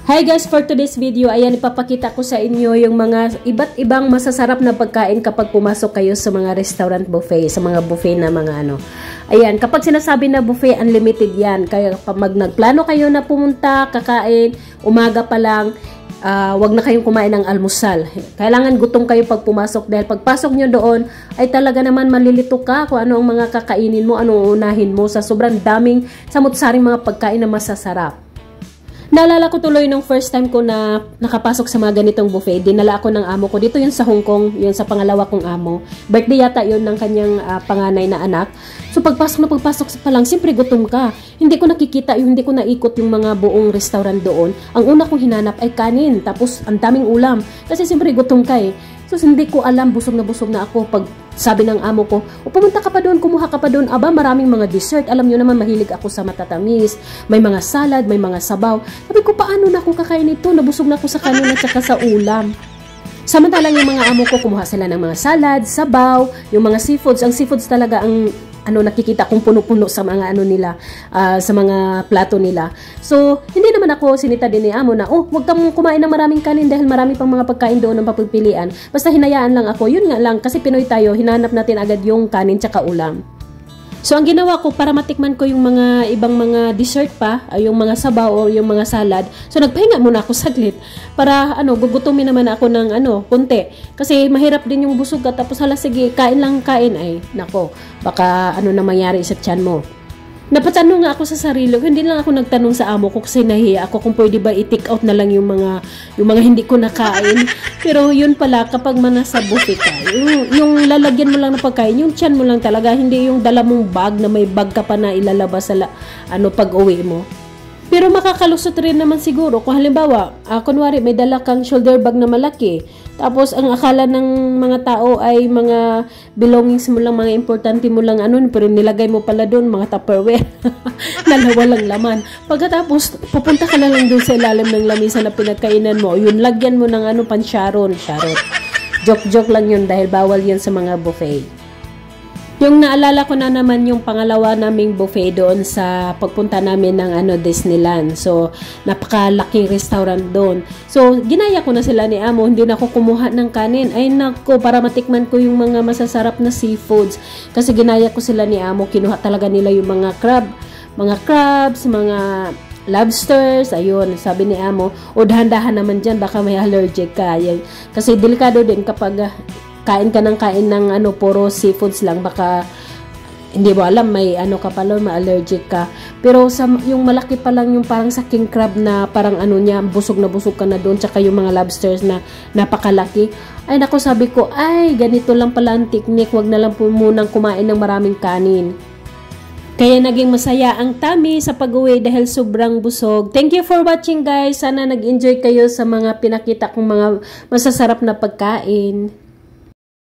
Hi guys, for today's video, ayan ipapakita ko sa inyo yung mga iba't ibang masasarap na pagkain kapag pumasok kayo sa mga restaurant buffet, sa mga buffet na mga ano. Ayan, kapag sinasabi na buffet, unlimited yan. Kaya kapag nagplano kayo na pumunta, kakain, umaga pa lang, wag na kayong kumain ng almusal. Kailangan gutom kayo pag pumasok dahil pagpasok nyo doon ay talaga naman malilito ka kung ano ang mga kakainin mo, anong unahin mo sa sobrang daming samut-saring mga pagkain na masasarap. Naalala ko tuloy nung first time ko na nakapasok sa mga ganitong buffet, dinala ako ng amo ko. Dito yun sa Hong Kong, yun sa pangalawa kong amo. Birthday yata yun ng kanyang panganay na anak. So pagpasok pa lang, siyempre gutom ka. Hindi ko nakikita, hindi ko naikot yung mga buong restaurant doon. Ang una kong hinanap ay kanin, tapos ang daming ulam. Kasi siyempre gutom ka eh. So hindi ko alam, busog na ako pag sabi ng amo ko, o pumunta ka pa doon, kumuha ka pa doon. Aba, maraming mga dessert. Alam nyo naman, mahilig ako sa matatamis. May mga salad, may mga sabaw. Sabi ko, paano na ako kakain ito? Nabusog na ako sa kanin at saka sa ulam. Samantalang yung mga amo ko, kumuha sila ng mga salad, sabaw, yung mga seafoods. Ang seafoods talaga ang nakikita kong puno-puno sa mga nila, sa mga plato nila. So, hindi naman ako sinita din ni amo na, wag kang kumain ng maraming kanin dahil marami pang mga pagkain doon ng papipilian. Basta hinayaan lang ako. Yun nga lang, kasi Pinoy tayo, hinanap natin agad yung kanin tsaka ulam. So, ang ginawa ko para matikman ko yung mga ibang mga dessert pa, yung mga sabaw o yung mga salad. So, nagpahinga muna ako saglit para gugutumin naman ako ng konti. Kasi mahirap din yung busog ka tapos hala sige, kain lang kain ay nako, baka na mangyari sa tiyan mo. Napatanong nga ako sa sarili ko, hindi lang ako nagtanong sa amo ko kasi nahiya ako kung pwede ba i-take out na lang yung mga hindi ko nakain. Pero yun pala, kapag manasa buffet ka, yung lalagyan mo lang ng pagkain, yung tiyan mo lang talaga, hindi yung dala mong bag na may bag ka pa na ilalabas sa pag uwi mo. Pero makakalusot rin naman siguro kung halimbawa, kunwari may dala kang shoulder bag na malaki, tapos ang akala ng mga tao ay mga belongings mo lang, mga importante mo lang pero nilagay mo pala doon mga Tupperware na walang laman. Pagkatapos pupunta ka na lang doon sa ilalim ng lamisa na pinagkainan mo, yun lagyan mo ng pansyaron, charot. Joke lang yun dahil bawal yun sa mga buffet. Yung naalala ko na naman yung pangalawa naming buffet doon sa pagpunta namin ng Disneyland. So, napakalaking restaurant doon. So, ginaya ko na sila ni amo, hindi na ako kumuha ng kanin. Ay nako, para matikman ko yung mga masasarap na seafoods. Kasi ginaya ko sila ni amo, kinuha talaga nila yung mga crabs, mga lobsters, ayun, sabi ni amo, dahan-dahan naman dyan, baka may allergic ka. Yan. Kasi delikado din kapag kain ka ng puro seafoods lang, baka hindi mo alam, may ka pala, may allergic ka. Pero yung malaki pa lang, yung parang sa king crab na parang niya, busog na busog ka na doon, tsaka yung mga lobsters na napakalaki. Ay nako, sabi ko, ay ganito lang pala ang technique, wag na lang po munang kumain ng maraming kanin. Kaya naging masaya ang tummy sa pag-uwi dahil sobrang busog. Thank you for watching guys. Sana nag-enjoy kayo sa mga pinakita kong mga masasarap na pagkain.